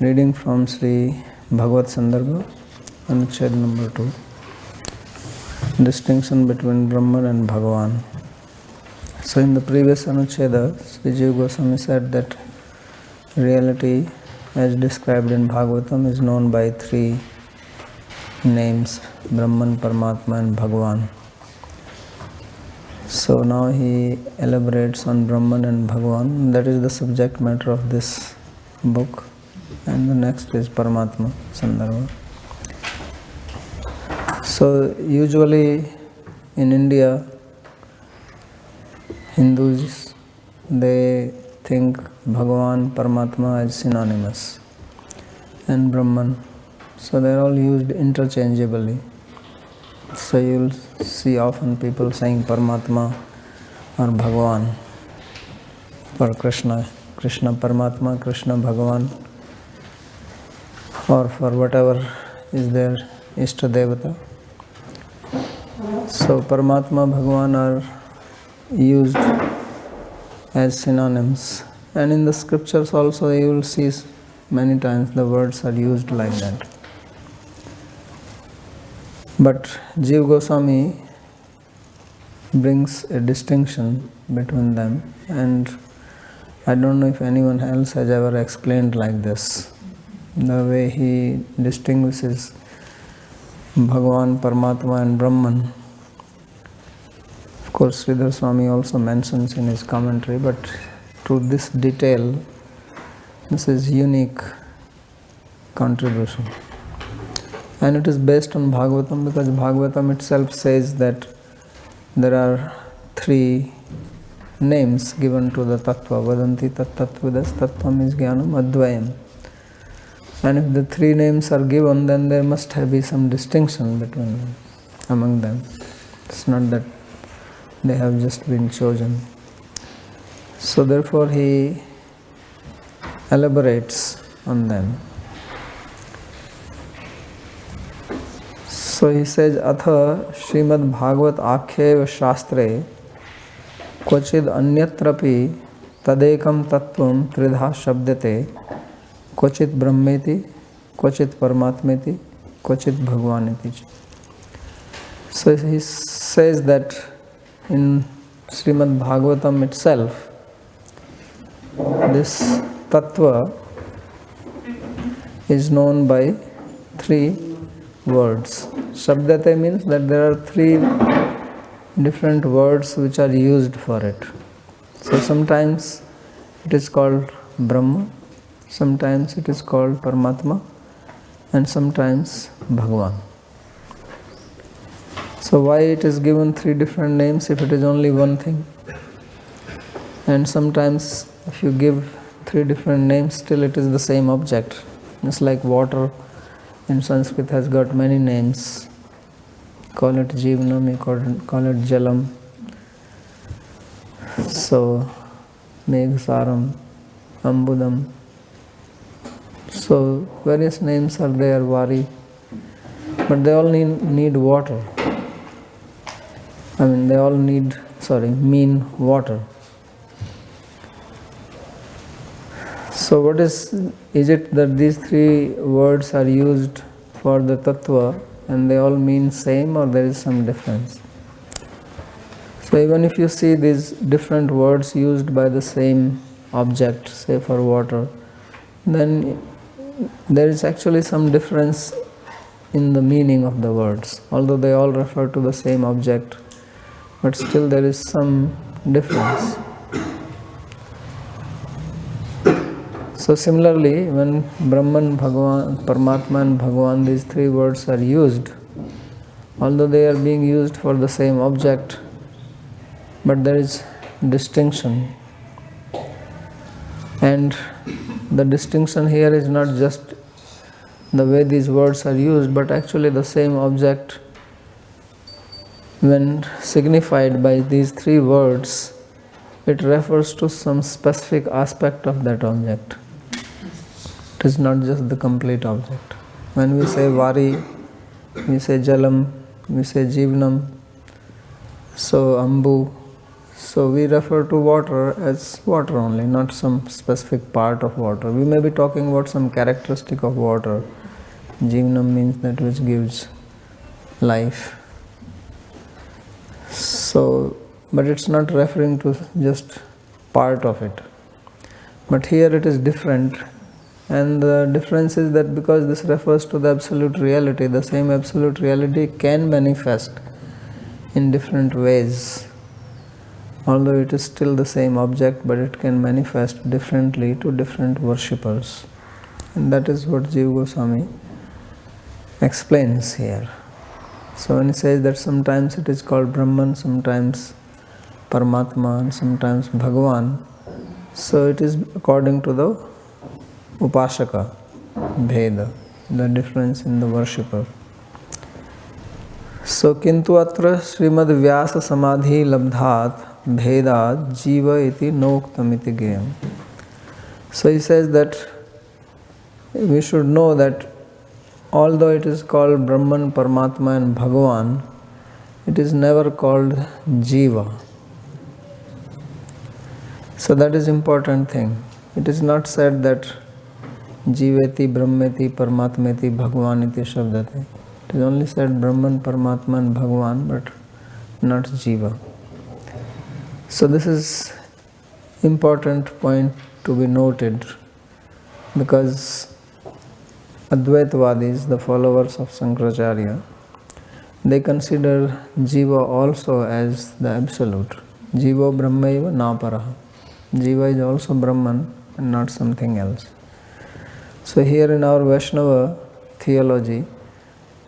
Reading from Bhagavat Sandarbha, Anucheda number 2. Distinction between Brahman and Bhagavan. So in the previous Anucheda, Sri Jiva Goswami said that reality as described in Bhagavatam is known by 3 names, Brahman, Paramatma and Bhagavan. So now he elaborates on Brahman and Bhagavan. That is the subject matter of this book. And the next is Paramatma Sandarbha. So usually in India, Hindus, they think Bhagavan, Paramatma as synonymous and Brahman. So they are all used interchangeably. So you will see often people saying Paramatma or Bhagavan for Krishna. Krishna Paramatma, Krishna Bhagavan, or for whatever is their Ishta Devata. So Paramatma, Bhagavan are used as synonyms. And in the scriptures also you will see many times the words are used like that. But Jiva Goswami brings a distinction between them, and I don't know if anyone else has ever explained like this. The way he distinguishes Bhagavan, Paramatma and Brahman. Of course, Sridhar Swami also mentions in his commentary, but to this detail, this is unique contribution. And it is based on Bhagavatam, because Bhagavatam itself says that there are 3 names given to the Tattva. Vadanti tat tattvadas tattvam is jnanam advayam. And if the 3 names are given, then there must be some distinction between them, among them. It's not that they have just been chosen. So therefore he elaborates on them. So he says, Atha Śrīmad-Bhāgavata ākhyeva shāstre kvachid anyatrapi tadekam tattvam tridha shabdate kvachit brahmeti, kvachit paramatmeti, kvachit bhagavaneti. So he says that in Śrīmad-Bhāgavatam itself, this Tattva is known by 3 words. Shabdate means that there are 3 different words which are used for it. So sometimes it is called Brahma, sometimes it is called Paramatma, and sometimes Bhagavan. So why it is given 3 different names if it is only one thing? And sometimes if you give 3 different names, still it is the same object. It's like water in Sanskrit has got many names. Call it Jivanam, you call it Jalam. So Meghasaram, Ambudam. So various names are there, Vari, but they all need water. They all mean water. So what is it that these 3 words are used for the Tattva and they all mean same, or there is some difference? So even if you see these different words used by the same object, say for water, then there is actually some difference in the meaning of the words. Although they all refer to the same object, but still there is some difference. So similarly, when Brahman, Bhagavan, Paramatma and Bhagavan, these 3 words are used, although they are being used for the same object, but there is distinction. And the distinction here is not just the way these words are used, but actually the same object, when signified by these 3 words, it refers to some specific aspect of that object. It is not just the complete object. When we say Vari, we say Jalam, we say Jivanam, so Ambu, So we refer to water as water only, not some specific part of water. We may be talking about some characteristic of water. Jivanam means that which gives life. So, but it's not referring to just part of it. But here it is different, and the difference is that because this refers to the absolute reality, the same absolute reality can manifest in different ways. Although it is still the same object, but it can manifest differently to different worshippers. And that is what Jiva Goswami explains here. So when he says that sometimes it is called Brahman, sometimes Paramatma, and sometimes Bhagavan, so it is according to the Upashaka, Bheda, the difference in the worshipper. So Kintu atra Śrīmad-Vyasa Samadhi Labdhat Bheda Jiva iti Noktam iti Geyam. So he says that we should know that although it is called Brahman, Paramatma and Bhagavan, it is never called Jiva. So that is important thing. It is not said that Jiveti, Brahmeti, Paramatmeti, Bhagavaniti Shabdati. It is only said Brahman, Paramatma and Bhagavan, but not Jiva. So this is important point to be noted, because Advaitavadis, the followers of Sankaracharya, they consider Jiva also as the absolute. Jiva Brahmaiva Naparaha. Jiva is also Brahman and not something else. So here in our Vaishnava theology,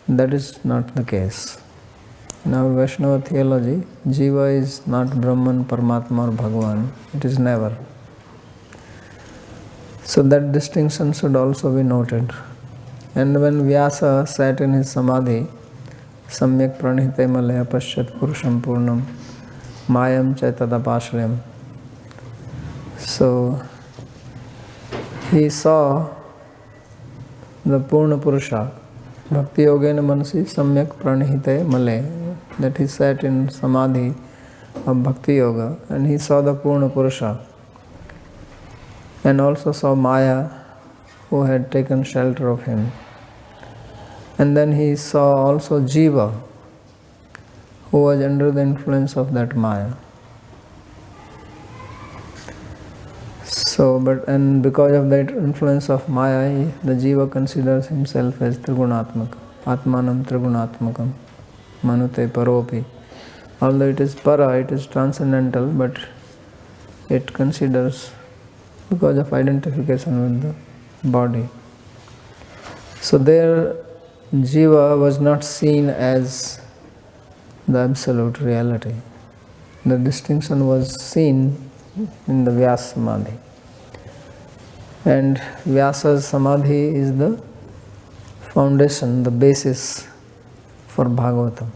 that is not the case. In our Vaishnava theology, Jiva is not Brahman, Paramatma or Bhagavan. It is never. So that distinction should also be noted. And when Vyasa sat in his samadhi, Samyak pranihite malaya pasyat purusham purnam mayam chaitadapashrayam. So he saw the Purna Purusha, Bhakti Yogena Manasi Samyak Pranihite Male, that he sat in samadhi of Bhakti Yoga and he saw the Purna Purusha and also saw Maya who had taken shelter of him. And then he saw also Jiva who was under the influence of that Maya. So, and because of that influence of Maya, the Jiva considers himself as Trigunatmaka, Atmanam Trigunatmakam, Manute Paropi. Although it is Para, it is transcendental, but it considers because of identification with the body. So there, Jiva was not seen as the absolute reality. The distinction was seen in the Vyasa Samadhi. And Vyasa's Samadhi is the foundation, the basis for Bhagavatam.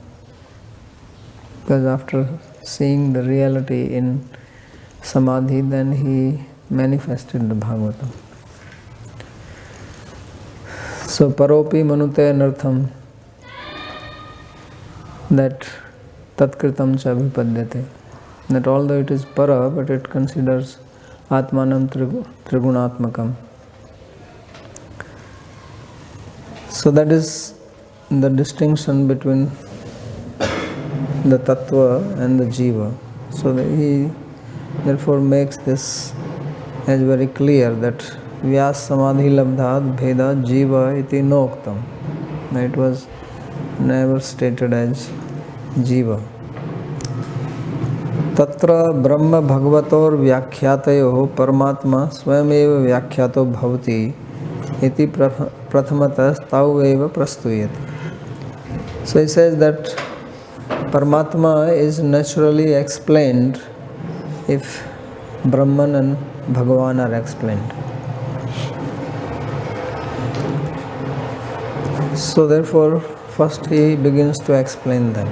Because after seeing the reality in Samadhi, then he manifested the Bhagavatam. So Paropi Manute Anartham, that Tatkritam cha Vipadyate, that although it is Para, but it considers Atmanam Trigunatmakam. So that is the distinction between the Tattva and the Jiva. So he therefore makes this as very clear that Vyas Samadhi Labdhat Bheda Jiva iti Noktam. It was never stated as Jiva. Tatra Brahma Bhagavator Vyakhyatayo Paramatma Swayameva Vyakhyato Bhavati iti Prathamatas Taveva Prastuyati. So he says that Paramatma is naturally explained if Brahman and Bhagavan are explained. So therefore, first he begins to explain them.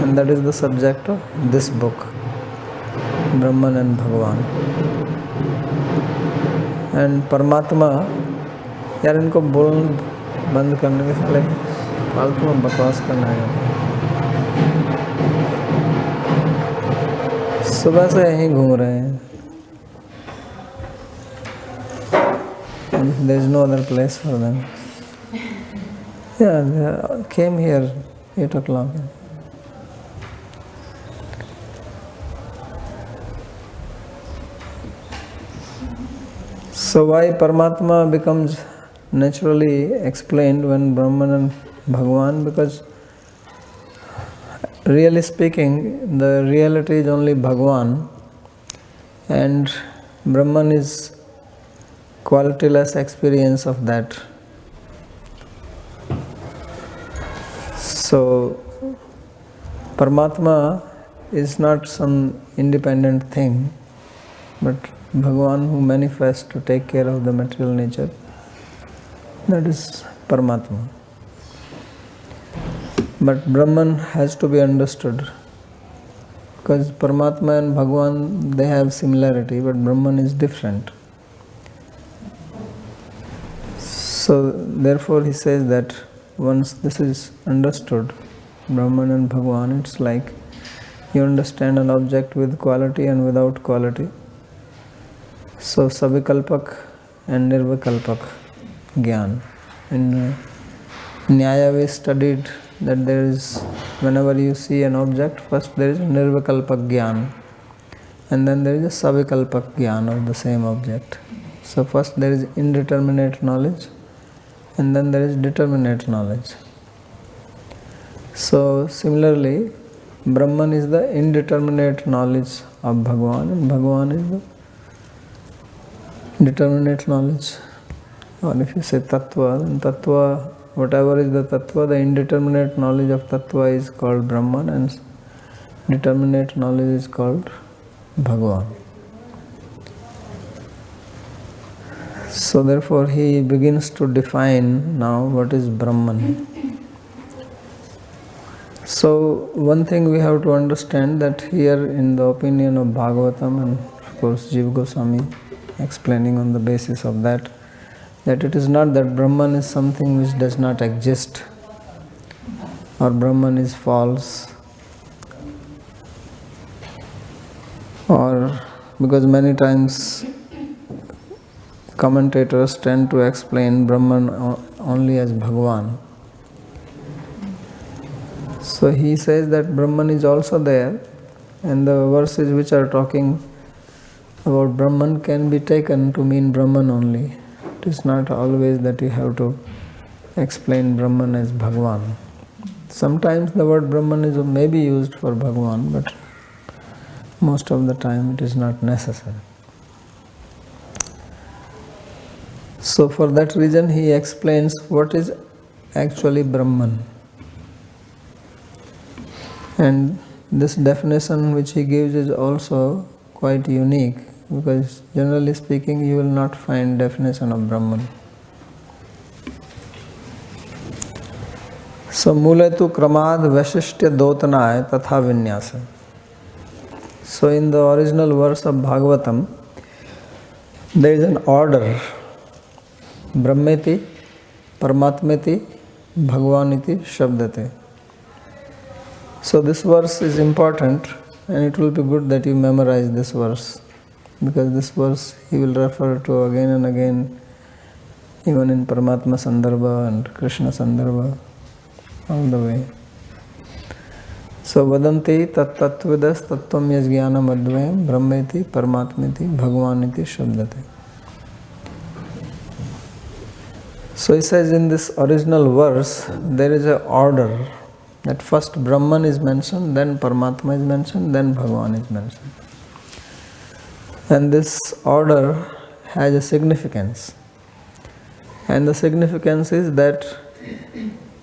And that is the subject of this book, Brahman and Bhagavan. And Paramatma, यार इनको बोल बंद करने के साले फालतू में बकवास करना है. सुबह से यहीं घूम रहे हैं. And there is no other place for them. Yeah, they came here 8 o'clock. So why Paramatma becomes naturally explained when Brahman and Bhagavan? Because really speaking, the reality is only Bhagavan, and Brahman is qualityless experience of that. So Paramatma is not some independent thing, but Bhagavan who manifests to take care of the material nature. That is Paramatma. But Brahman has to be understood, because Paramatma and Bhagavan, they have similarity, but Brahman is different. So therefore he says that once this is understood, Brahman and Bhagavan, it's like you understand an object with quality and without quality. So Savikalpak and Nirvikalpak Gyan. In Nyaya we studied that there is, whenever you see an object, first there is Nirvikalpak Gyan, and then there is a Savikalpak Gyan of the same object. So first there is indeterminate knowledge, and then there is determinate knowledge. So similarly, Brahman is the indeterminate knowledge of Bhagavan, and Bhagavan is the determinate knowledge. Or if you say Tattva, then Tattva, whatever is the Tattva, the indeterminate knowledge of Tattva is called Brahman, and determinate knowledge is called Bhagavan. So therefore he begins to define now what is Brahman. So one thing we have to understand, that here in the opinion of Bhagavatam, and of course Jiva Goswami explaining on the basis of that it is not that Brahman is something which does not exist, or Brahman is false, or because many times commentators tend to explain Brahman only as Bhagavan. So he says that Brahman is also there, and the verses which are talking about Brahman can be taken to mean Brahman only. It is not always that you have to explain Brahman as Bhagavan. Sometimes the word Brahman is may be used for Bhagavan, but most of the time it is not necessary. So for that reason he explains what is actually Brahman. And this definition which he gives is also quite unique, because generally speaking you will not find definition of Brahman. So Muletu Kramad Vaishishtya Dotanaya Tatha Vinyasa. So in the original verse of Bhagavatam, there is an order: Brahmeti, Paramatmeti, Bhagavaniti, Shabdate. So this verse is important, and it will be good that you memorize this verse, because this verse he will refer to again and again, even in Paramatma Sandarbha and Krishna Sandarbha, all the way. So Vadanti tat tattvidas tattvam yas jnanam advayam brahmeti paramatmeti bhagavaniti shabdate. So he says in this original verse there is an order, that first Brahman is mentioned, then Paramatma is mentioned, then Bhagavan is mentioned. And this order has a significance. And the significance is that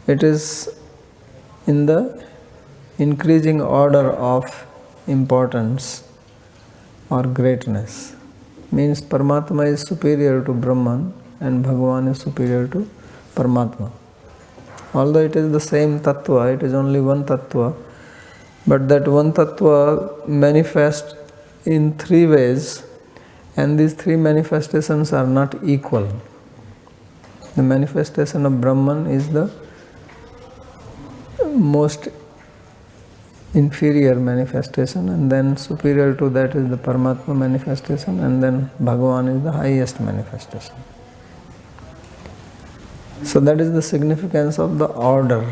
it is in the increasing order of importance or greatness. Means Paramatma is superior to Brahman and Bhagavan is superior to Paramatma. Although it is the same Tattva, it is only one Tattva, but that one Tattva manifests in three ways, and these three manifestations are not equal. The manifestation of Brahman is the most inferior manifestation, and then superior to that is the Paramatma manifestation, and then Bhagavan is the highest manifestation. So that is the significance of the order,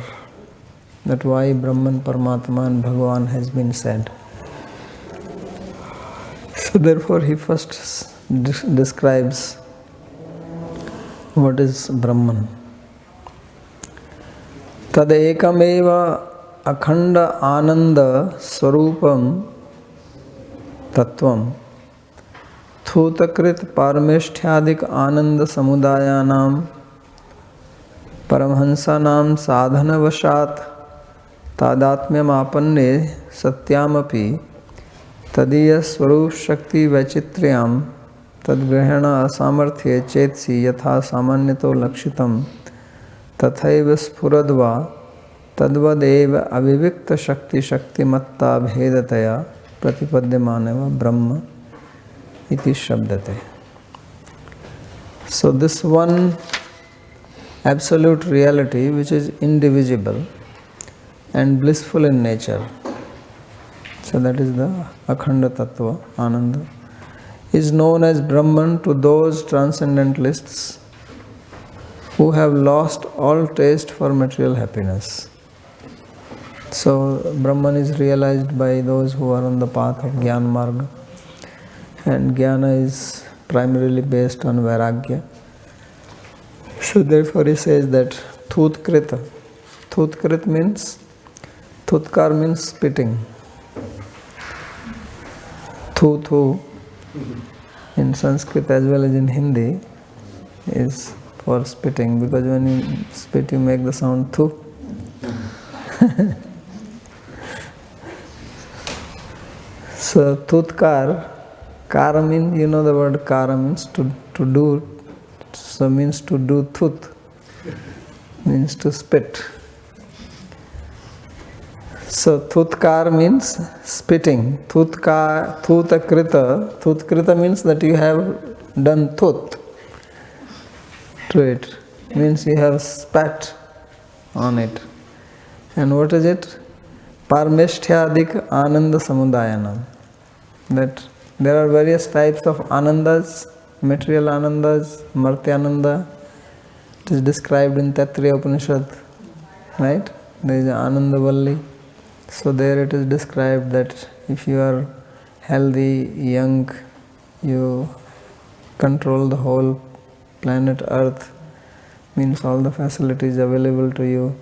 that why Brahman, Paramatma and Bhagavan has been said. So therefore he first describes what is Brahman. Tad ekameva akhanda ananda swarupam tattvam thutakrit parameshthadik ananda samudayanam paramhansanam sadhana vashat tadatmyam apanne satyamapi tadiya swarup shakti vaichitriyam tadgrahana asamarthye chetsi yatha samanyato lakshitam tathaiva spuradva tadvadeva avivikta shakti shaktimatta bhedataya pratipadyamaneva brahma iti shabdate. So this one absolute reality which is indivisible and blissful in nature, so that is the Akhanda Tattva, Ananda, is known as Brahman to those transcendentalists who have lost all taste for material happiness. So Brahman is realized by those who are on the path of Jnana Marga, and Jnana is primarily based on Vairagya. So therefore he says that Thutkrita. Thutkrit means, Thutkar means spitting. Thu in Sanskrit as well as in Hindi is for spitting, because when you spit you make the sound thu. So Thutkar, Kara means, you know the word Kara means to do, so means to do thuth, means to spit. So Thutkar means spitting. Thutkrita means that you have done thuth to it. Means you have spat on it. And what is it? Parmeshthadik Ananda Samudayanam. That there are various types of anandas, material anandas, Martyananda. It is described in Taittiriya Upanishad, right? There is Anandavalli. So there it is described that if you are healthy, young, you control the whole planet Earth, means all the facilities available to you.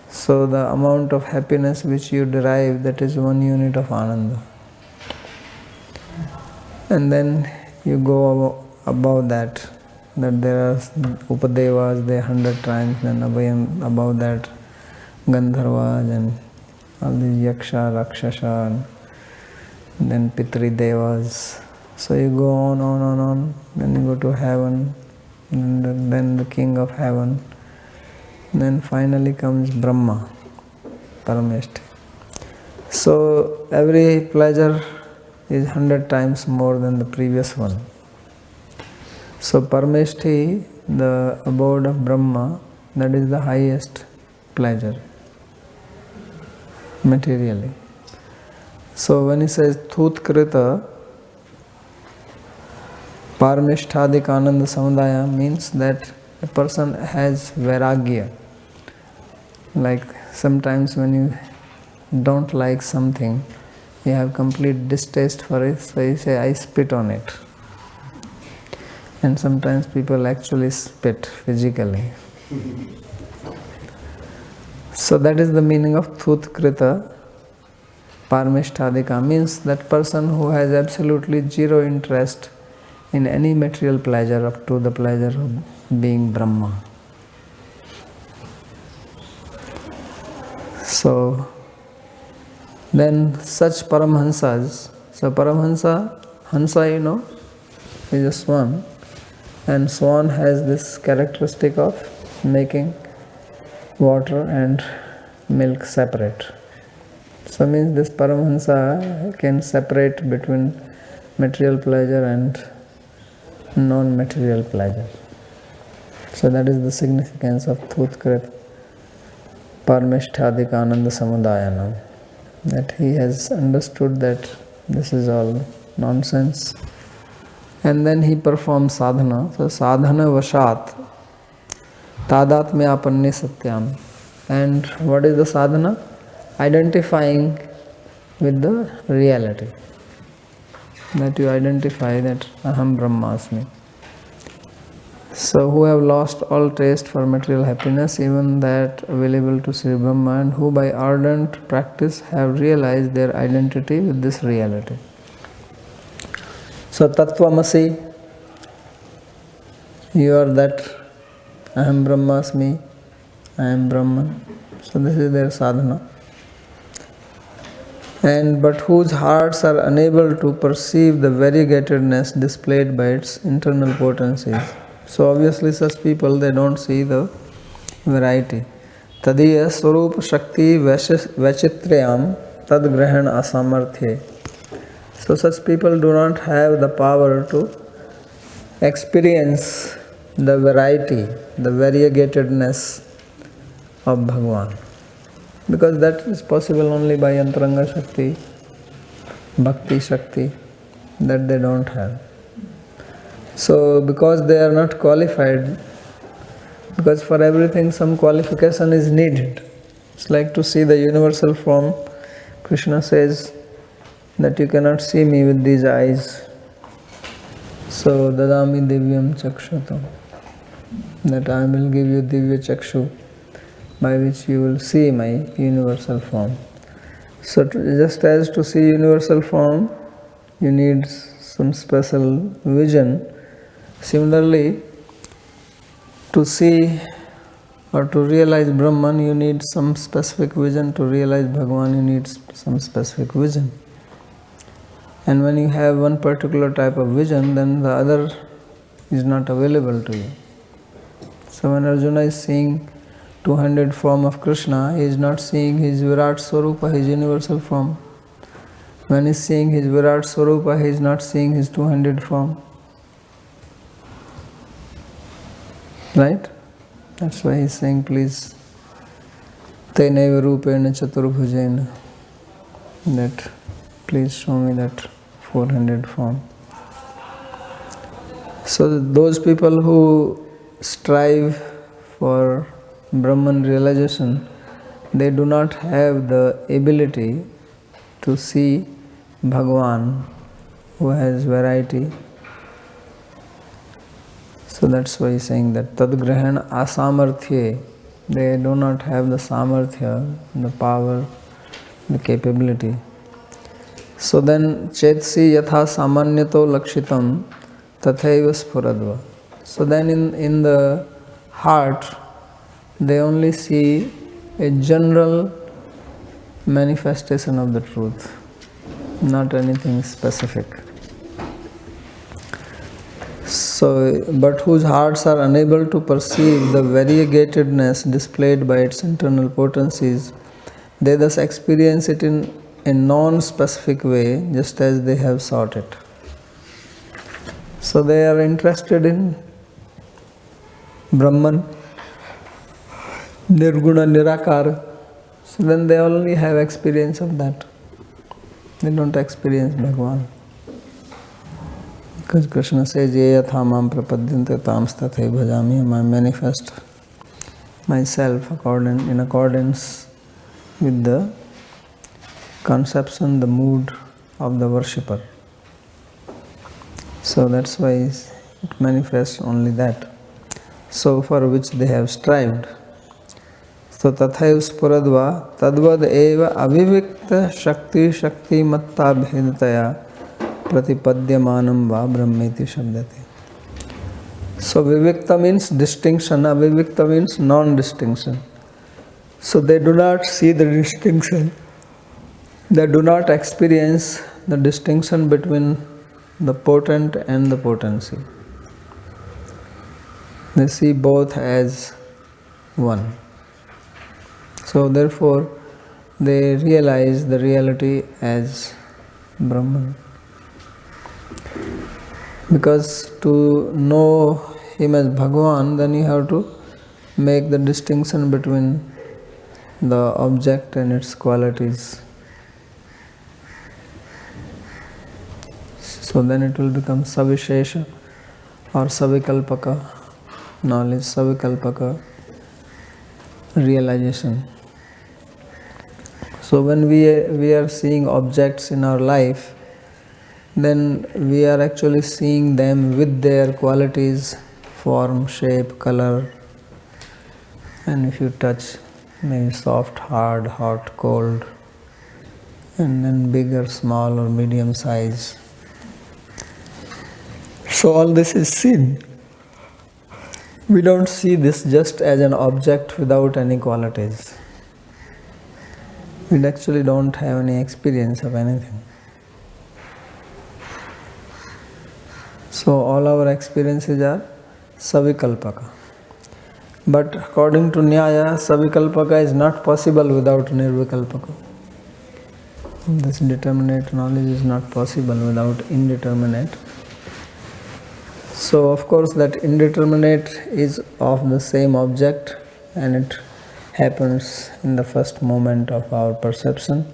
So the amount of happiness which you derive, that is 1 unit of Ananda. And then you go above that there are Upadevas, they 100 times, then above that Gandharvas and all these Yaksha, Rakshasa, and then Pitri Devas. So you go on, then you go to heaven, and then the king of heaven. Then finally comes Brahma, Parameshti. So every pleasure is 100 times more than the previous one. So Parameshti, the abode of Brahma, that is the highest pleasure, materially. So when he says Thutkrita, Parameshthadik Ananda Samudaya, means that a person has Vairagya. Like sometimes when you don't like something, you have complete distaste for it, so you say, I spit on it. And sometimes people actually spit physically. So that is the meaning of Thutkrita Parameshtadika, means that person who has absolutely zero interest in any material pleasure up to the pleasure of being Brahma. So then such Paramhansas, so Paramhansa, Hansa you know, is a swan, and swan has this characteristic of making water and milk separate. So means this Paramhansa can separate between material pleasure and non-material pleasure. So that is the significance of Thutkrit Parameshthadik Ananda Samudayanam. that he has understood that this is all nonsense. And then he performs sadhana. So sadhana vashat tadatmyapanne satyam. And what is the sadhana? Identifying with the reality. That you identify that aham brahmasmi. So who have lost all taste for material happiness, even that available to Sri Brahma, and who by ardent practice have realized their identity with this reality. So Tattvamasi, you are that aham brahmasmi, I am Brahman. So this is their sadhana. And but whose hearts are unable to perceive the variegatedness displayed by its internal potencies. So obviously such people, they don't see the variety. Tadiya swarup shakti vachitrayam tad grahan asamarthye. So such people do not have the power to experience the variety, the variegatedness of Bhagavan. Because that is possible only by Antaranga Shakti, Bhakti Shakti, that they don't have. So because they are not qualified, because for everything some qualification is needed. It's like to see the universal form. Krishna says that you cannot see me with these eyes. So dadami divyam chakshatam, that I will give you divya chakshu, by which you will see my universal form. So just as to see universal form, you need some special vision. Similarly, to see or to realize Brahman, you need some specific vision. To realize Bhagavan, you need some specific vision. And when you have one particular type of vision, then the other is not available to you. So when Arjuna is seeing two-handed form of Krishna, he is not seeing his Virat Swarupa, his universal form. When he is seeing his Virat Swarupa, he is not seeing his two-handed form. Right? That's why he is saying, please, Tenaiva Rupena Chaturbhujena, that please show me that four-handed form. So those people who strive for Brahman realization, they do not have the ability to see Bhagavan who has variety. So that's why he's saying that tadgrahan asamarthye, they do not have the samarthya, the power, the capability. So then chetsi yatha samanyato lakshitam tathaiva sphuradva. So then in the heart, they only see a general manifestation of the truth, not anything specific. So, but whose hearts are unable to perceive the variegatedness displayed by its internal potencies, they thus experience it in a non-specific way, just as they have sought it. So they are interested in Brahman, Nirguna, Nirakara. So then they only have experience of that. They don't experience Bhagavan. Because Krishna says, Ye yatha mam prapadyante tamstathe bhajami, I manifest myself in accordance with the conception, the mood of the worshipper. So that's why it manifests only that. So for which they have strived. So tathaiv spuradva tadvad eva avivikta shakti matta bhedataya pratipadyamanam va brahmeti shabdate. So vivikta means distinction, avivikta means non-distinction. So they do not see the distinction. They do not experience the distinction between the potent and the potency. They see both as one. So therefore, they realize the reality as Brahman. Because to know him as Bhagavan, then you have to make the distinction between the object and its qualities. So then it will become savishesha or savikalpaka knowledge, savikalpaka realization. So when we are seeing objects in our life, then we are actually seeing them with their qualities, form, shape, color, and if you touch, maybe soft, hard, hot, cold, and then bigger, small or medium size. So all this is seen. We don't see this just as an object without any qualities. We actually don't have any experience of anything. So all our experiences are savikalpaka. But according to Nyaya, savikalpaka is not possible without nirvikalpaka. This determinate knowledge is not possible without indeterminate. So of course that indeterminate is of the same object, and it happens in the first moment of our perception.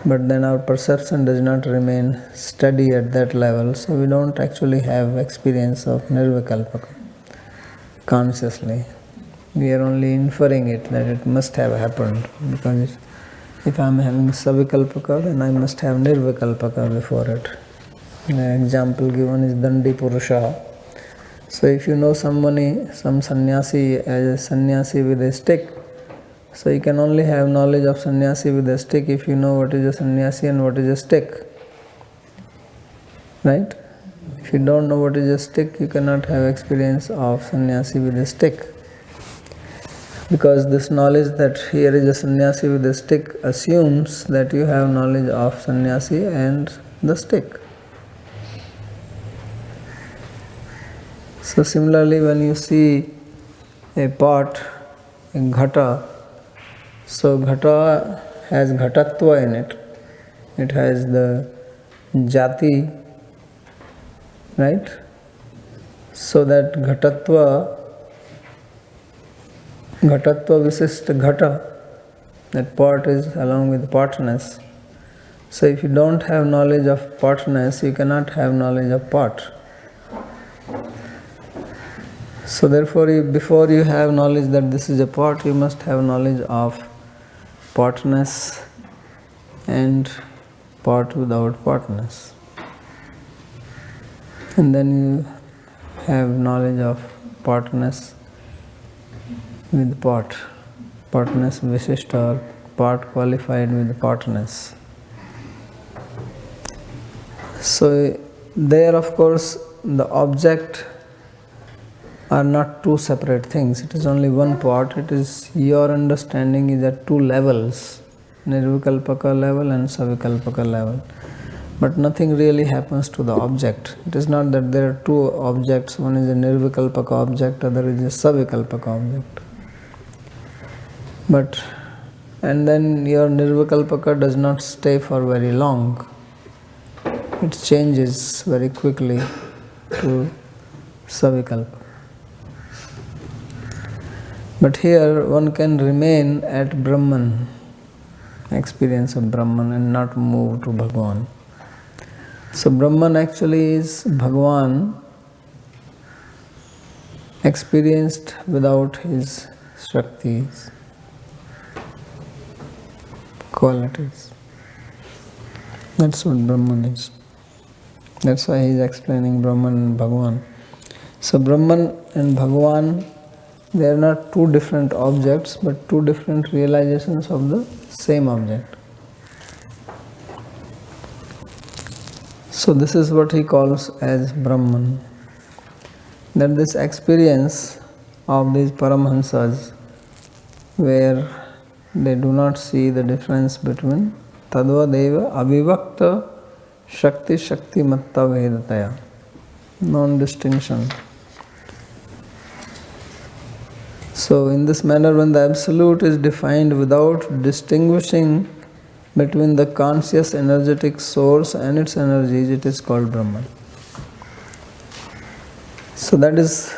But then our perception does not remain steady at that level, so we don't actually have experience of nirvikalpaka consciously. We are only inferring it, that it must have happened, because if I am having savikalpaka, then I must have nirvikalpaka before it. The example given is Dandi Purusha. So if you know some sannyasi as a sannyasi with a stick, so you can only have knowledge of sannyasi with a stick if you know what is a sannyasi and what is a stick. Right? If you don't know what is a stick, you cannot have experience of sannyasi with a stick. Because this knowledge that here is a sannyasi with a stick assumes that you have knowledge of sannyasi and the stick. So similarly, when you see a pot, a ghata, so ghata has ghatatva in it. It has the jati, right? So that ghatatva visishta ghata, that pot is along with potness. So if you don't have knowledge of potness, you cannot have knowledge of pot. So therefore, before you have knowledge that this is a pot, you must have knowledge of potness and pot without potness. And then you have knowledge of potness with pot, potness visishta, or pot qualified with potness. So there, of course, the object are not two separate things. It is only one pot. It is your understanding is at two levels, nirvikalpaka level and savikalpaka level. But nothing really happens to the object. It is not that there are two objects. One is a nirvikalpaka object, other is a savikalpaka object. And then your nirvikalpaka does not stay for very long. It changes very quickly to savikalpaka. But here one can remain at Brahman, experience of Brahman, and not move to Bhagavan. So Brahman actually is Bhagavan experienced without his Shaktis, qualities. That's what Brahman is. That's why he is explaining Brahman and Bhagavan. So Brahman and Bhagavan, they are not two different objects, but two different realizations of the same object. So this is what he calls as Brahman. That this experience of these Paramhansas, where they do not see the difference between Tattva Deva Avivakta Shakti Shakti Matta Vedataya, non-distinction. So in this manner, when the Absolute is defined without distinguishing between the conscious energetic source and its energies, it is called Brahman. So that is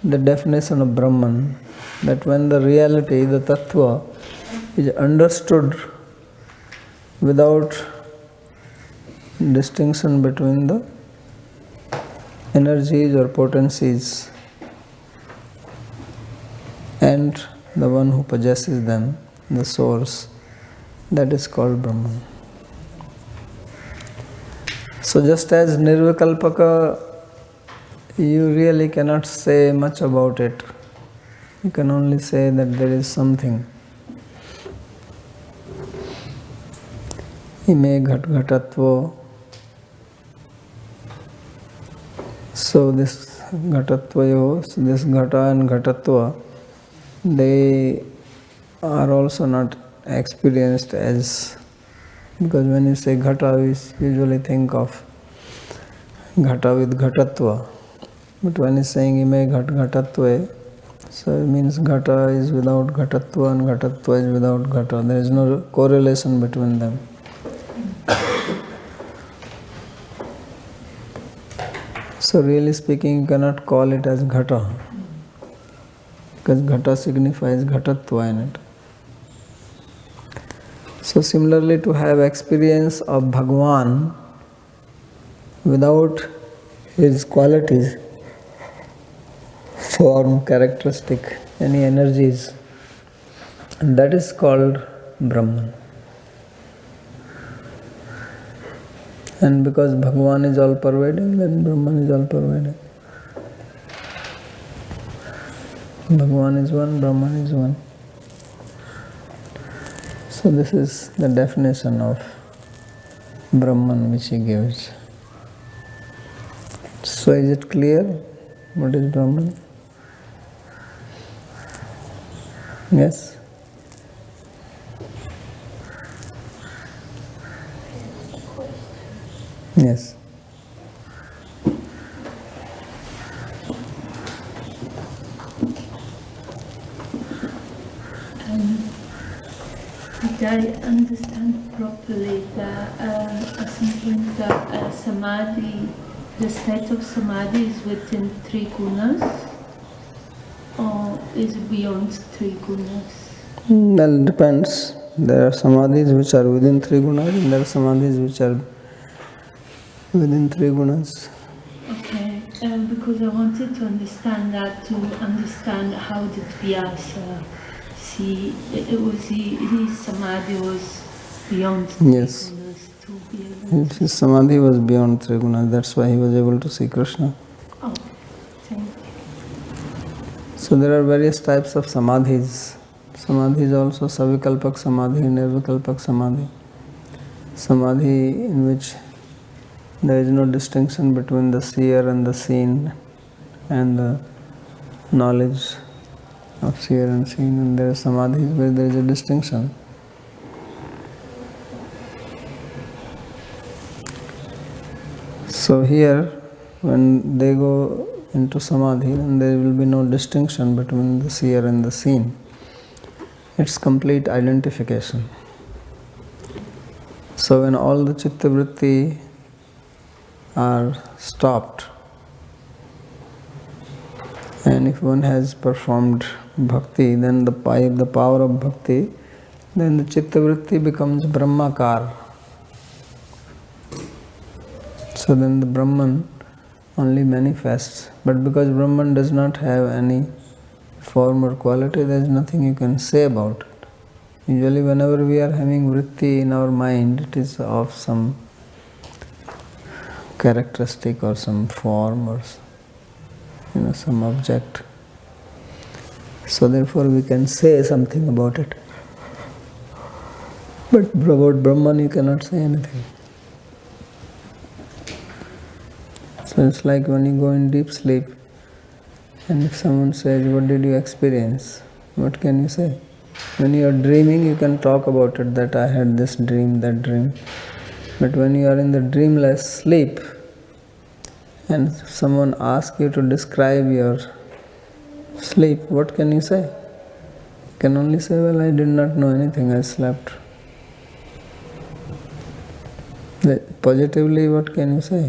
the definition of Brahman, that when the reality, the Tattva, is understood without distinction between the energies or potencies and the one who possesses them, the source, that is called Brahman. So just as Nirvikalpaka, you really cannot say much about it. You can only say that there is something. Ime ghat ghatatva. So this ghatatvayo, so this ghata and ghatatva, they are also not experienced as, because when you say ghata, we usually think of ghata with ghatatva. But when he's saying ime ghat ghatatva, so it means ghata is without ghatatva and ghatatva is without ghata. There is no correlation between them. So really speaking, you cannot call it as ghata, because ghata signifies ghatatva in it. So similarly, to have experience of Bhagavan without his qualities, form, characteristic, any energies, and that is called Brahman. And because Bhagavan is all pervading, then Brahman is all pervading. Bhagavan is one, Brahman is one. So this is the definition of Brahman which he gives. So is it clear what is Brahman? Yes? Yes. Did I understand properly that something that samadhi, the state of samadhi is within three gunas, or is it beyond three gunas? Well, it depends. There are samadhis which are within three gunas, and there are samadhis which are within three gunas. Okay, because I wanted to understand that, to understand how did Vyasa see, it was his samadhi was beyond three Yes. gunas to be able to... His samadhi was beyond three gunas, that's why he was able to see Krishna. Oh, thank you. So there are various types of samadhis. Samadhi is also savikalpak samadhi, nirvikalpak samadhi. Samadhi in which there is no distinction between the seer and the seen, and the knowledge of seer and seen, and there are samadhis where there is a distinction. So here, when they go into samadhi, then there will be no distinction between the seer and the seen. It's complete identification. So when all the chitta vritti are stopped, and if one has performed bhakti, then by the power of bhakti, then the chitta vritti becomes brahmakar. So then the Brahman only manifests. But because Brahman does not have any form or quality, there is nothing you can say about it. Usually whenever we are having vritti in our mind, it is of some characteristic or some form or some object. So therefore we can say something about it. But about Brahman you cannot say anything. So it's like when you go in deep sleep, and if someone says, "What did you experience?" What can you say? When you are dreaming, you can talk about it, that I had this dream, that dream. But when you are in the dreamless sleep, and someone asks you to describe your sleep, what can you say? You can only say, "Well, I did not know anything, I slept." Positively, what can you say?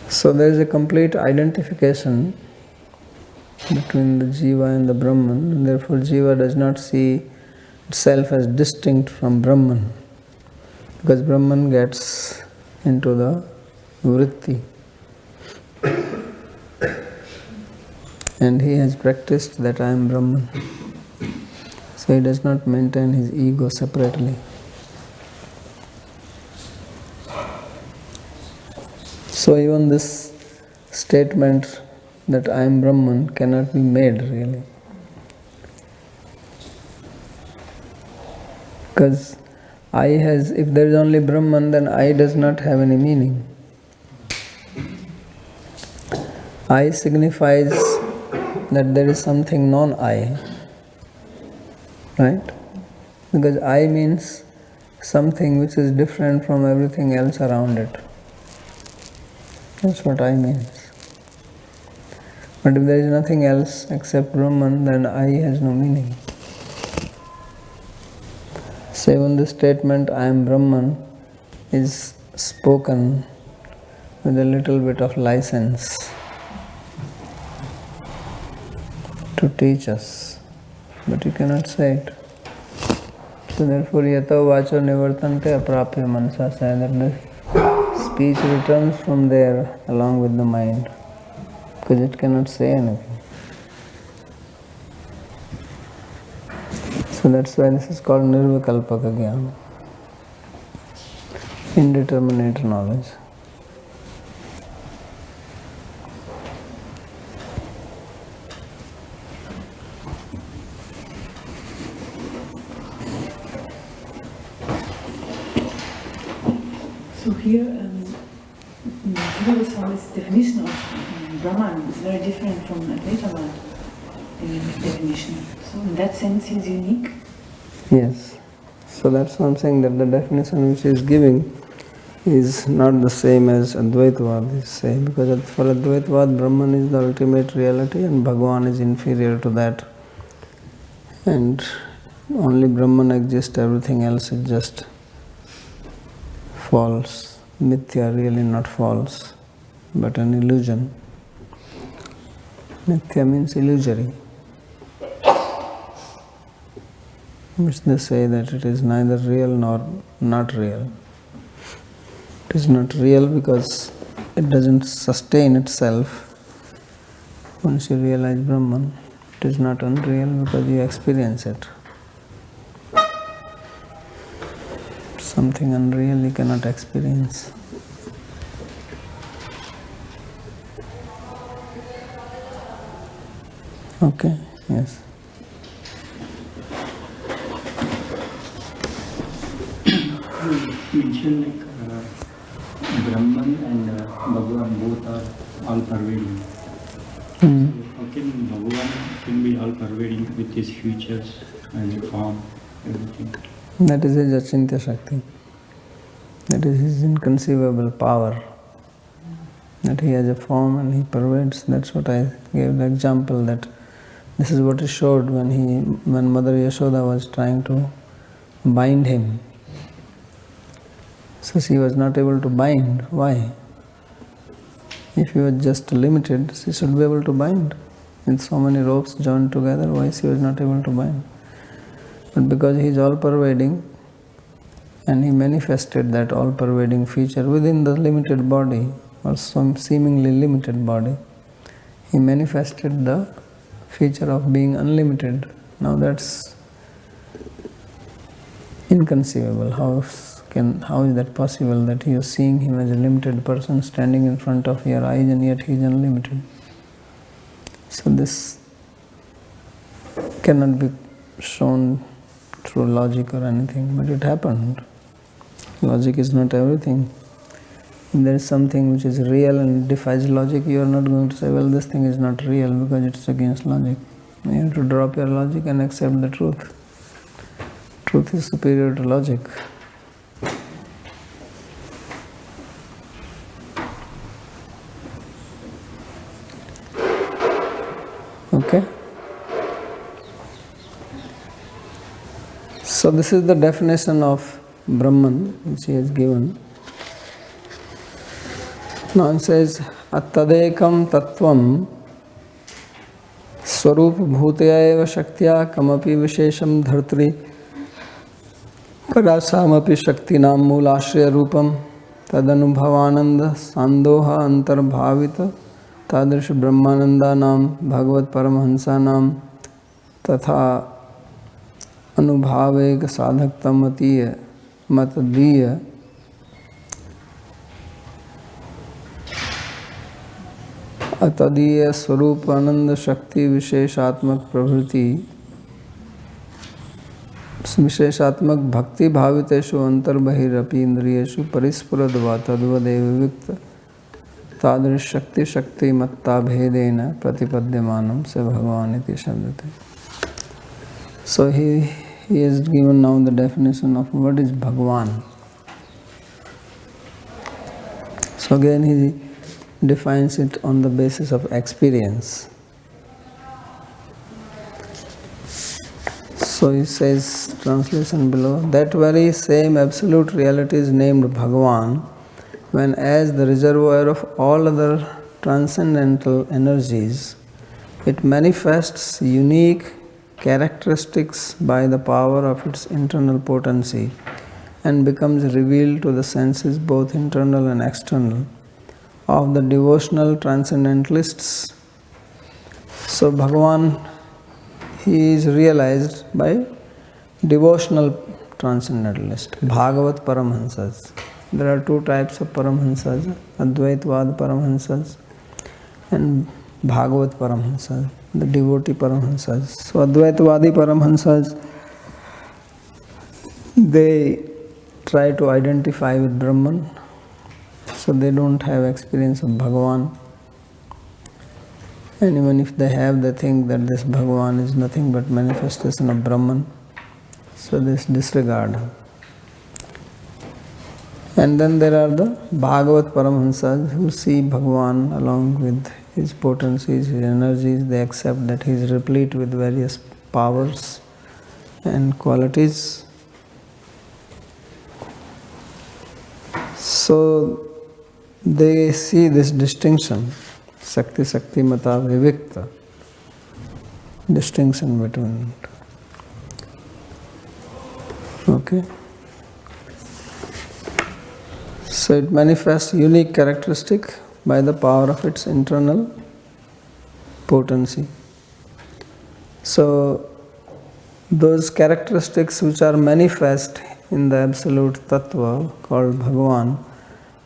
So there is a complete identification between the Jiva and the Brahman, and therefore Jiva does not see itself as distinct from Brahman, because Brahman gets into the vritti. And he has practiced that I am Brahman. So he does not maintain his ego separately. So even this statement that I am Brahman cannot be made really. Because I has, if there is only Brahman, then I does not have any meaning. I signifies that there is something non-I, right? Because I means something which is different from everything else around it. That's what I means. But if there is nothing else except Brahman, then I has no meaning. So even the statement I am Brahman is spoken with a little bit of license to teach us, but you cannot say it. So therefore, yato vacho nivartante aprapya manasa, say that the speech returns from there along with the mind, because it cannot say anything. So that's why this is called nirvikalpaka jnana, indeterminate knowledge. So here, Jiva Sandarbha's definition of Brahman is very different from Advaita definition. So in that sense, he's unique. Yes. So that's why I'm saying that the definition which he is giving is not the same as Advaitavad is saying, because for Advaitavad, Brahman is the ultimate reality and Bhagavan is inferior to that. And only Brahman exists, everything else is just false, mithya, really not false, but an illusion. Mithya means illusory, which they say that it is neither real nor not real. It is not real because it doesn't sustain itself. Once you realize Brahman, it is not unreal because you experience it. Something unreal you cannot experience. Okay, yes. You mentioned Brahman and Bhagavan both are all pervading. So how can Bhagavan can be all pervading with his features and form, everything? That is his Achintya Shakti. That is his inconceivable power. That he has a form and he pervades. That's what I gave the example, that this is what he showed when Mother Yashoda was trying to bind him. So she was not able to bind. Why? If he was just limited, she should be able to bind. With so many ropes joined together, why she was not able to bind? But because he is all-pervading, and he manifested that all-pervading feature within the limited body, or some seemingly limited body, he manifested the feature of being unlimited. Now that's inconceivable. How is that possible, that you are seeing him as a limited person standing in front of your eyes and yet he is unlimited? So this cannot be shown through logic or anything, but it happened. Logic is not everything. If there is something which is real and defies logic, you are not going to say, well, this thing is not real because it is against logic. You have to drop your logic and accept the truth. Truth is superior to logic. Okay? So this is the definition of Brahman which he has given. Now it says, Attadekam Tattvam स्वरूप भूतया एव शक्त्या कमपि विशेषम धर्त्री परासामपि शक्तिनां मूलाश्रय रूपम तदनुभवानंद सांदोह अंतर्भावित तादृश ब्रह्मानंदानां भगवत परमहंसानां तथा अनुभावेक साधकतमतीय मतदीय अतदीय स्वरूप आनंद शक्ति विशेषात्मक प्रवृत्ति विशेषात्मक भक्ति भावितेषु अंतर्बहिरपि इंद्रियेषु परिस्फुरद्वा तद्वदेव विविक्त तादृश शक्ति शक्ति मत्ता भेदेन प्रतिपद्यमानं स भगवान इति शब्दते. So he is given now the definition of what is Bhagavan. So again he defines it on the basis of experience. So he says, translation below, that very same absolute reality is named Bhagavan when as the reservoir of all other transcendental energies, it manifests unique characteristics by the power of its internal potency and becomes revealed to the senses both internal and external of the devotional transcendentalists. So Bhagavan, he is realized by devotional transcendentalists, Bhagavat Paramhansas. There are two types of Paramhansas, Advaitvad Paramhansas and Bhagavat Paramhansas, the devotee Paramhansas. So Advaitvadi Paramhansas, they try to identify with Brahman, so they don't have experience of Bhagavan. And even if they have, they think that this Bhagavan is nothing but manifestation of Brahman, so they disregard him. And then there are the Bhagavat Paramhansas who see Bhagavan along with his potencies, his energies. They accept that he is replete with various powers and qualities. So they see this distinction, Sakti Sakti Mata Vivikta, distinction between it. Okay. So it manifests unique characteristic by the power of its internal potency. So those characteristics which are manifest in the absolute Tattva called Bhagavan,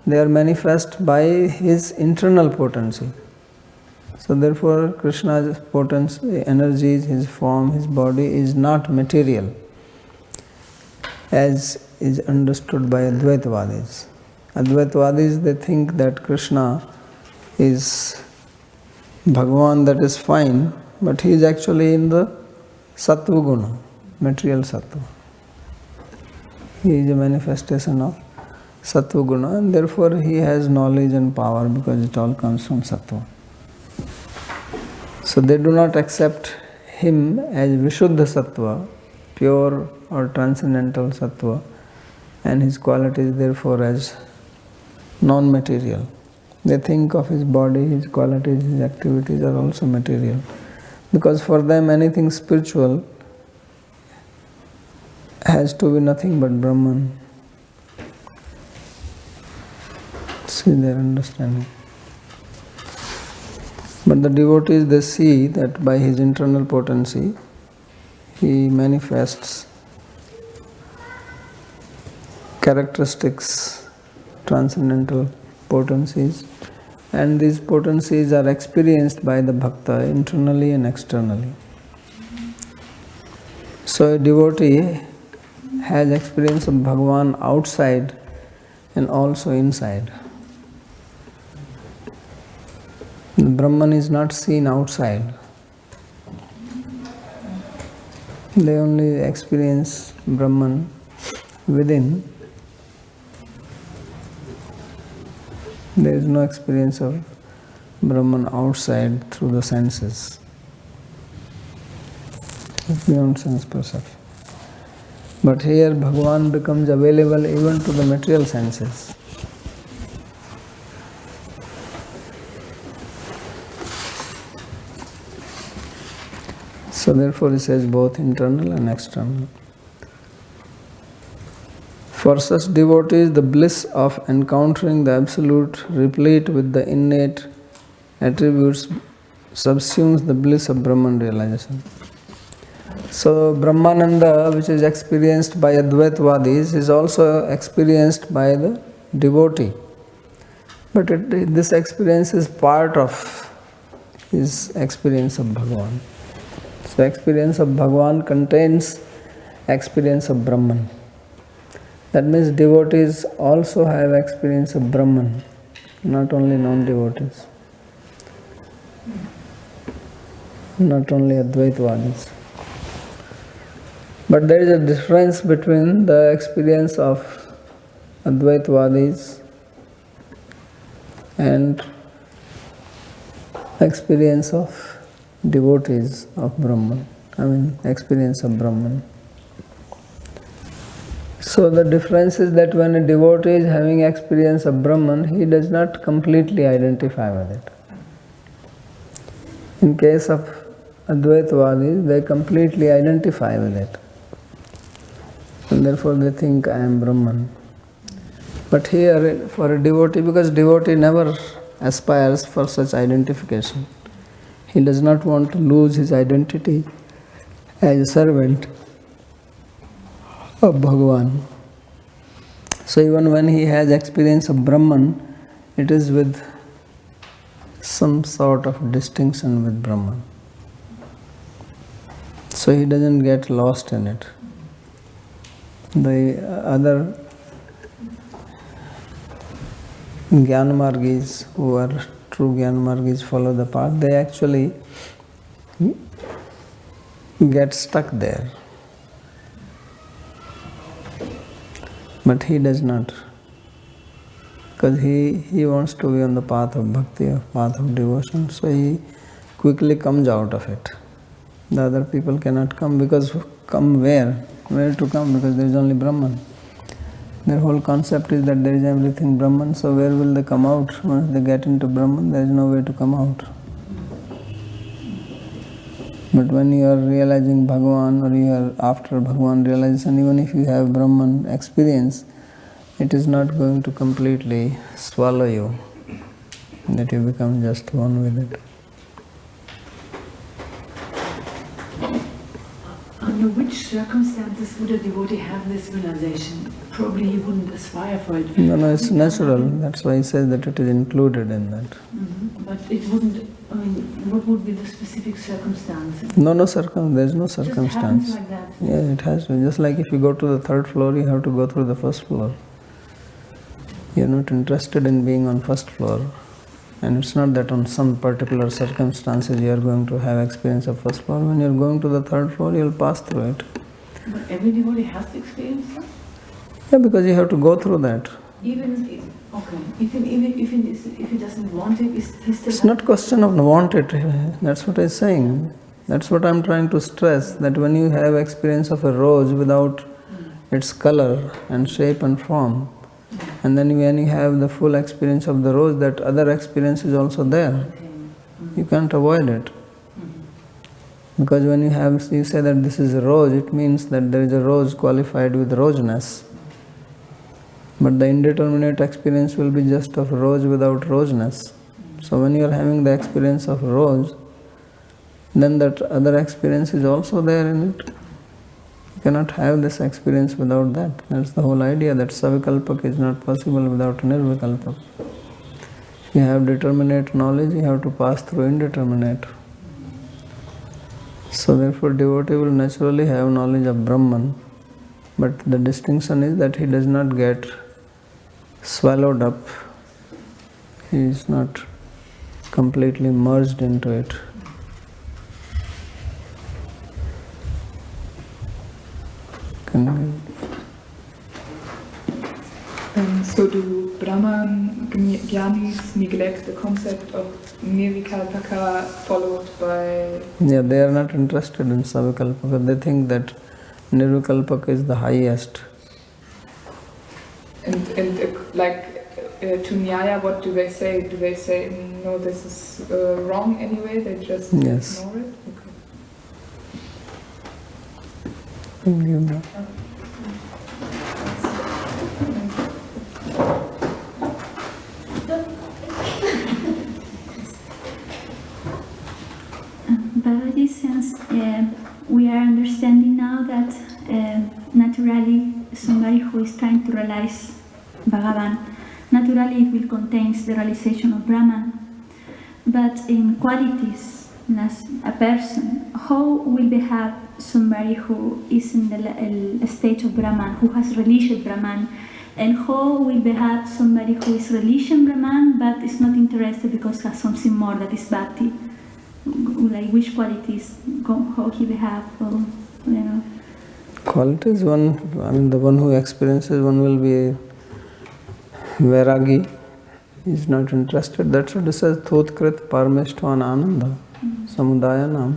they are manifest by his internal potency. So therefore Krishna's potency, energies, his form, his body is not material as is understood by Advaitvadis. Advaitvadis, they think that Krishna is Bhagavan, that is fine, but he is actually in the Sattva Guna, material Sattva. He is a manifestation of Sattva Guna, and therefore he has knowledge and power because it all comes from Sattva. So they do not accept him as Vishuddha Sattva, pure or transcendental Sattva, and his qualities therefore as non-material. They think of his body, his qualities, his activities are also material. Because for them anything spiritual has to be nothing but Brahman. See their understanding. But the devotees, they see that by his internal potency, he manifests characteristics, transcendental potencies, and these potencies are experienced by the bhakta internally and externally. So a devotee has experience of Bhagavan outside and also inside. The Brahman is not seen outside. They only experience Brahman within. There is no experience of Brahman outside through the senses. It's beyond sense perception. But here Bhagavan becomes available even to the material senses. So therefore he says both internal and external. For such devotees, the bliss of encountering the Absolute, replete with the innate attributes, subsumes the bliss of Brahman realization. So Brahmananda, which is experienced by Advaitvadis, is also experienced by the devotee. But this experience is part of his experience of Bhagavan. So experience of Bhagavan contains experience of Brahman. That means devotees also have experience of Brahman, not only non-devotees, not only Advaitvadis. But there is a difference between the experience of Advaitvadis and experience of devotees of Brahman, experience of Brahman. So the difference is that when a devotee is having experience of Brahman, he does not completely identify with it. In case of Advaitvadis, they completely identify with it. And therefore they think, I am Brahman. But here, for a devotee, because devotee never aspires for such identification. He does not want to lose his identity as a servant of Bhagavan. So even when he has experience of Brahman, it is with some sort of distinction with Brahman. So he doesn't get lost in it. The other Jnanamargis, who are true Jnanamargis, follow the path, they actually get stuck there. But he does not, because he wants to be on the path of bhakti, or path of devotion, so he quickly comes out of it. The other people cannot come, because come where? Where to come? Because there is only Brahman. Their whole concept is that there is everything Brahman, so where will they come out? Once they get into Brahman, there is no way to come out. But when you are realizing Bhagavan, or you are after Bhagavan realization, even if you have Brahman experience, it is not going to completely swallow you, that you become just one with it. Under which circumstances would a devotee have this realization? Probably he wouldn't aspire for it. No, it's natural. That's why he says that it is included in that. Mm-hmm. But it wouldn't, what would be the specific circumstances? There's no circumstance. Just happens like that. Yeah, it has to. Just like if you go to the third floor, you have to go through the first floor. You're not interested in being on first floor. And it's not that on some particular circumstances you are going to have experience of first floor. When you're going to the third floor, you'll pass through it. But every devotee has to experience that? Yeah, because you have to go through that. Even if he doesn't want it, he still. It's not question of want it. That's what I'm saying. That's what I'm trying to stress. That when you have experience of a rose without its color and shape and form, and then when you have the full experience of the rose, that other experience is also there. You can't avoid it. Because when you say that this is a rose, it means that there is a rose qualified with roseness. But the indeterminate experience will be just of rose without roseness. So when you are having the experience of rose, then that other experience is also there in it. You cannot have this experience without that. That's the whole idea, that savikalpak is not possible without nirvikalpak. If you have determinate knowledge, you have to pass through indeterminate. So therefore devotee will naturally have knowledge of Brahman, but the distinction is that he does not get swallowed up. He is not completely merged into it. So do Brahman Jnanis neglect the concept of Nirvikalpaka followed by... Yeah, they are not interested in Savikalpaka. They think that Nirvikalpaka is the highest. And to Nyaya, what do they say? Do they say, no, this is wrong anyway? They just Yes. ignore it? Okay. can give that. Babaji, since we are understanding now that naturally somebody who is trying to realize Bhagavan, naturally it will contain the realization of Brahman. But in qualities, as a person, how will behave somebody who is in the stage of Brahman, who has realized Brahman, and how will behave somebody who is realizing Brahman but is not interested because has something more that is bhakti? Like which qualities, how he behave, or, you know. Qualities, the one who experiences, one will be vairagi. He is not interested. That's what it says, thotkrit parmeshtvan ananda, samudayanam.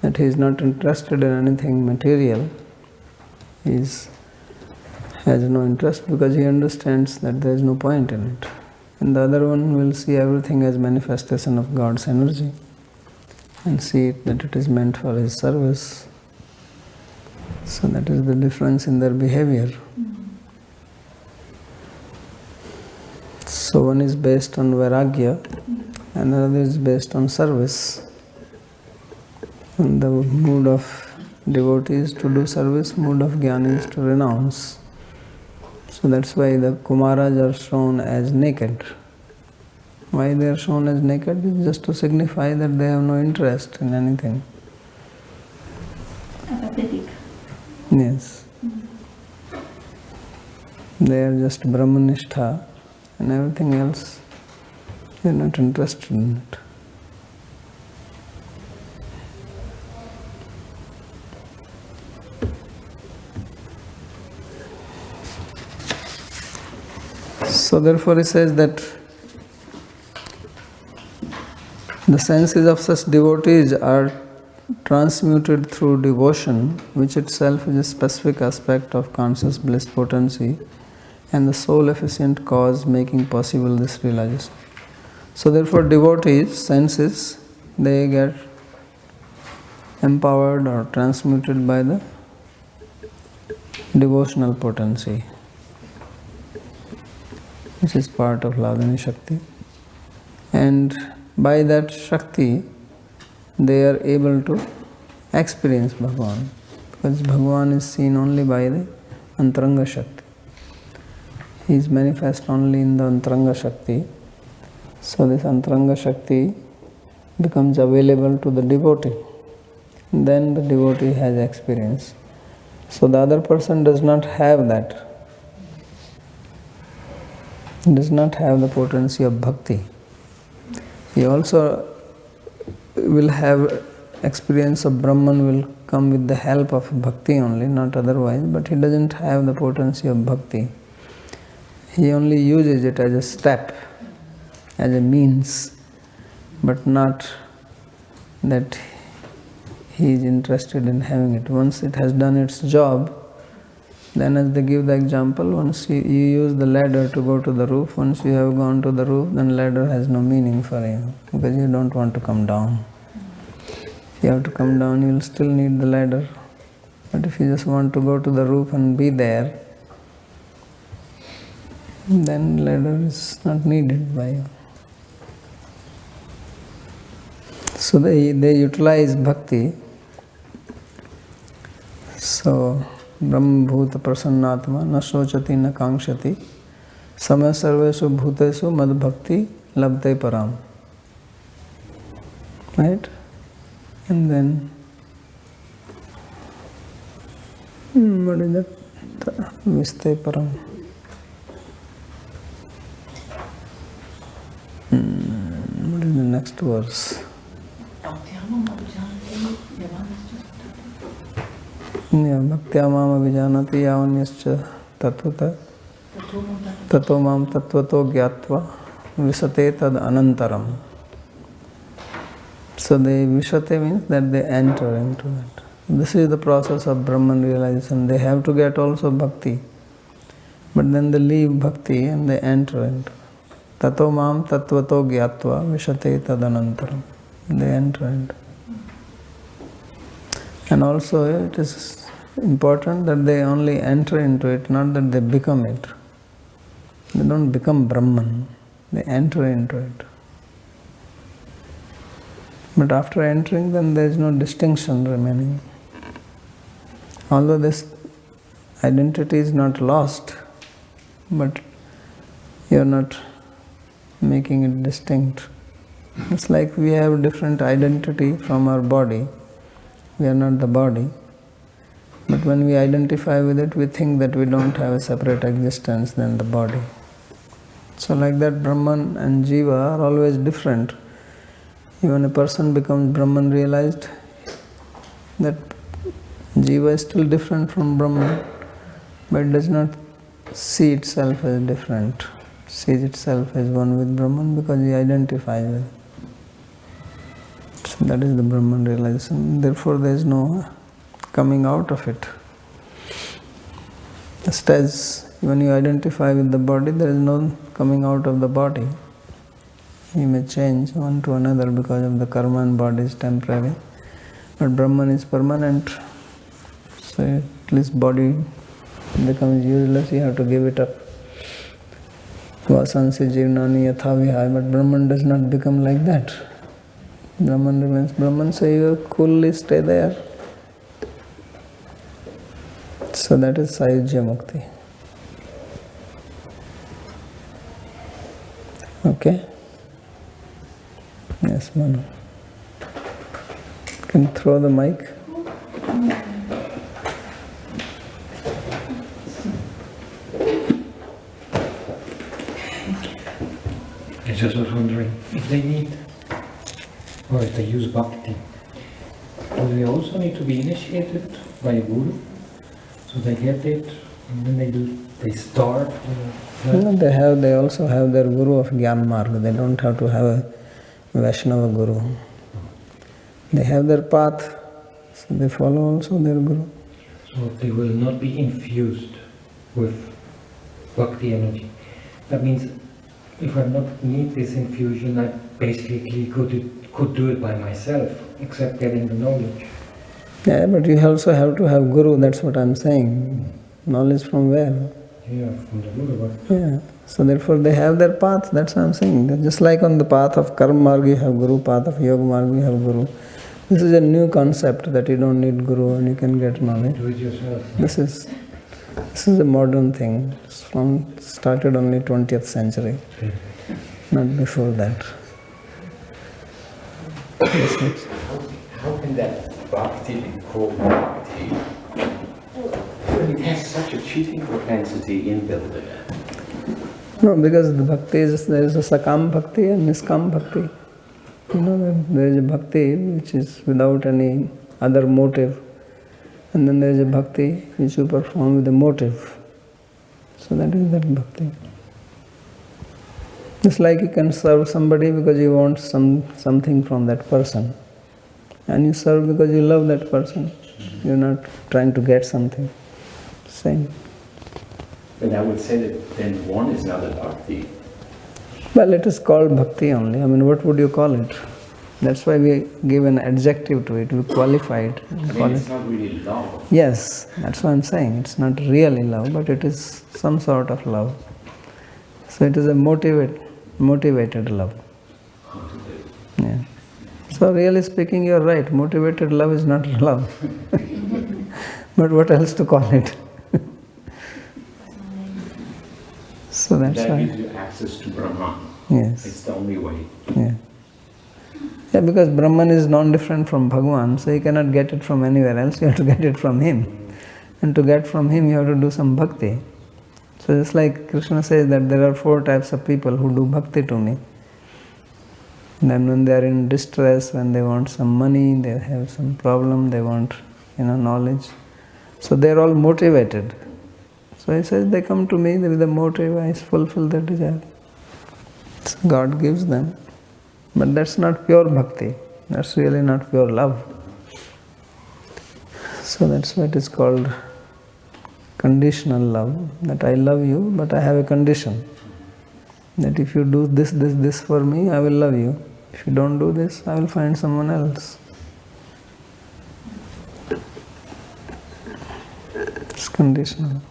That he is not interested in anything material. He has no interest because he understands that there is no point in it. And the other one will see everything as manifestation of God's energy and see that it is meant for his service. So that is the difference in their behavior. So one is based on vairagya and the other is based on service. And the mood of devotee is to do service, mood of jnani is to renounce. So that's why the Kumaras are shown as naked. Why they are shown as naked? Is just to signify that they have no interest in anything. Apathetic. Yes. They are just Brahmanishtha and everything else, they are not interested in it. So therefore he says that the senses of such devotees are transmuted through devotion, which itself is a specific aspect of conscious bliss potency and the sole efficient cause making possible this realization. So therefore devotees' senses, they get empowered or transmuted by the devotional potency, which is part of Ladani Shakti. And by that Shakti, they are able to experience Bhagavan, because Bhagavan is seen only by the Antaranga Shakti. He is manifest only in the Antaranga Shakti. So this Antaranga Shakti becomes available to the devotee. Then the devotee has experience. So the other person does not have that. He does not have the potency of bhakti. He also will have experience of Brahman, will come with the help of bhakti only, not otherwise, but he doesn't have the potency of bhakti. He only uses it as a step, as a means, but not that he is interested in having it. Once it has done its job, then as they give the example, once you use the ladder to go to the roof, once you have gone to the roof, then ladder has no meaning for you, because you don't want to come down. If you have to come down, you will still need the ladder. But if you just want to go to the roof and be there, then ladder is not needed by you. So they utilize bhakti. So Brahma Bhuta Prasannatma na sochati na kankshati samaya sarvesu bhutesu mad bhakti labte param. Right? And then what is that? Viste param. What is the next verse? Bhaktya mam abhijanati yavanyascha tattva tato mam tattvato gyatva visate tad anantaram. So they visate means that they enter into it. This is the process of Brahman realization. They have to get also bhakti, but then they leave bhakti and they enter into tato mam tattvato gyatva visate tad anantaram. They enter into. And also it is important that they only enter into it, not that they become it. They don't become Brahman, they enter into it. But after entering, then there is no distinction remaining. Although this identity is not lost, but you are not making it distinct. It's like we have different identity from our body. We are not the body. But when we identify with it, we think that we don't have a separate existence than the body. So like that, Brahman and Jiva are always different. Even a person becomes Brahman realized, that Jiva is still different from Brahman, but it does not see itself as different. Sees itself as one with Brahman because he identifies with it. So that is the Brahman realization. Therefore there is no coming out of it. Just as when you identify with the body, there is no coming out of the body. You may change one to another because of the karma, and body is temporary. But Brahman is permanent. So at least body becomes useless, you have to give it up. Vasansi jivnani yatha vihaya, but Brahman does not become like that. Brahman remains Brahman, so you coolly stay there. So that is Sayujya Mukti. Okay? Yes, Manu. Can you throw the mic? I just was wondering if they need, or if they use bhakti, do they also need to be initiated by a guru? So they get it, and then they start? No, they also have their guru of Gyan Marg. They don't have to have a Vaishnava guru. They have their path, so they follow also their guru. So they will not be infused with bhakti energy. That means if I not need this infusion, I basically could do it by myself, except getting the knowledge. Yeah, but you also have to have guru, that's what I'm saying. Knowledge from where? Yeah, from the guru. Yeah. So therefore they have their path, that's what I'm saying. They're just like on the path of Karma Marg you have guru, path of Yoga Marg you have guru. This is a new concept that you don't need guru and you can get knowledge. Do it yourself. This is a modern thing. It's started only 20th century, not before that. Yes. How can that bhakti be called bhakti when it has such a cheating propensity inbuilt in it? No, because the bhakti there is a sakam bhakti and niskam bhakti. You know, there is a bhakti which is without any other motive, and then there is a bhakti which you perform with a motive. So that is that bhakti. It's like you can serve somebody because you want something from that person, and you serve because you love that person. You're not trying to get something. Same. But I would say that then one is not a bhakti. Well, it is called bhakti only. I mean, what would you call it? That's why we give an adjective to it. We qualify it. It's not really love. Yes, that's what I'm saying. It's not really love, but it is some sort of love. So it is a motivated love. Yeah. So really speaking, you're right. Motivated love is not love. But what else to call it? So that's that why. gives you access to Brahman. Yes. It's the only way. Yeah. Yeah, because Brahman is non-different from Bhagavan, so you cannot get it from anywhere else, you have to get it from him. And to get from him, you have to do some bhakti. So just like Krishna says that there are 4 types of people who do bhakti to me. Then when they are in distress, when they want some money, they have some problem, they want knowledge. So they are all motivated. So he says they come to me with a motive, I fulfill their desire. So God gives them. But that's not pure bhakti. That's really not pure love. So that's why it is called conditional love. That I love you, but I have a condition. That if you do this for me, I will love you. If you don't do this, I will find someone else. It's conditional.